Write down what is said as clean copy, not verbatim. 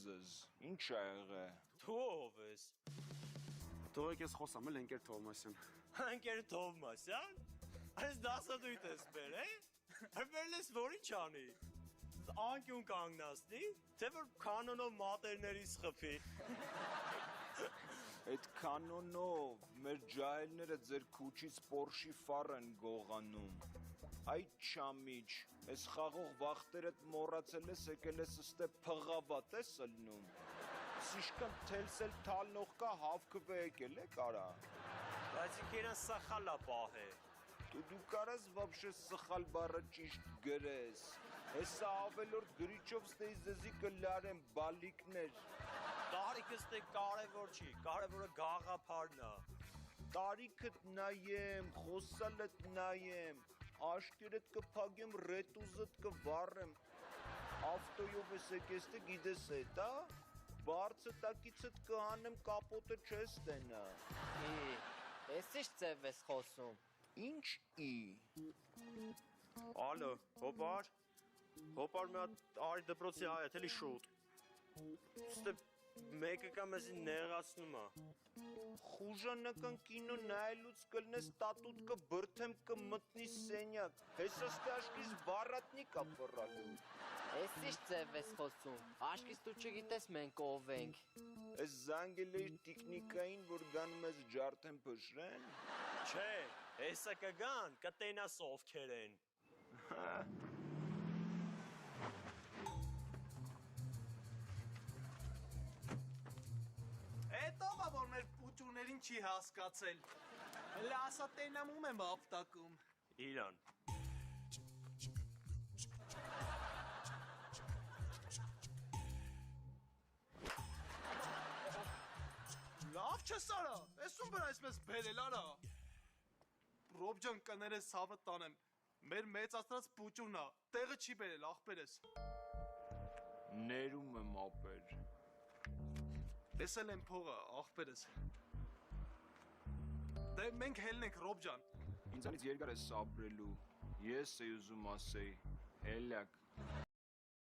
ձեզ, ինչ ա եղել։ Դու ով ես։ Թողեք ես խոսամ էլ ընկեր Թովմասյան։ Ընկեր Թովմասյան։ Այս դասադույթ ես բեր, Հրբերն ես որ ինչ անի։ Անկյուն կանգնացնի, թե որ կանոնով մատերներից խփի։ Այդ կանոնով մեր ջահելները ձեր քուչից Պորշի ֆար են գողանում։ Այդ չամիչ, այս խաղող վախտերդ մոռացել ես, եկել ես ստե փղավատ ես ըլնում։ Սիշկան թելսել թալնող կա հավքվե եկել է կարա։ Բայց ինքերան սխալա պահե։ Դու կարաս вообще սխալ բառը ճիշտ գրես։ Հեսա ավելորդ գրիչով ստեի զեզի կլարեմ բալիկներ։ Տարիքս դե կարևոր չի, կարևորը գաղափարն է։ Տարիքդ նայեմ, խոսալդ նայեմ, աշկերդ կփագեմ, ռետուզդ կվառեմ։ Ավտոյով ես եկեստը գիտես էտա, բարձը տակիցդ կհանեմ կապոտը չես տենա։ Ես ինչ ձև ես խոսում։ Ինչ ի։ Ալո, հոպար մի հատ արի դպրոցի հայ է, թելի շուտ։ Ստե մեկը կա մեզի նեղացնում է։ Խուժանական կինո նայելուց կլնես տատուտ կբրթեմ կմտնի սենյակ, հեսաստե աշկիս վարատնի կա պռալու։ Ես ինչ ձև ես խոսում։ Աշկից դու չգիտես մենք ով ենք։ Ես զանգել էի տիկնիկային, որ գան մեզ ջարդեն փշրեն։ Չէ, հեսա կգան, կտենաս ովքեր են։ Էտո բա որ մեր պուճուներին չի հասկացել։ Հələ ասա տենամում եմ ապտակում։ Իրան։ Լավ չես արա, եսում բր այսպես բերել արա։ Ռոբ ջան կներես ցավը տանեմ։ Մեր մեծացած պուճունա, տեղը չի բերել ախպերես։ Ներում եմ ապեր։ Տեսել եմ փողը ախպերես։ Դե մենք հելնենք Ռոբ ջան։ Ինձանից երկար ես սաբրելու, ես էի ուզում ասեի, հելյակ։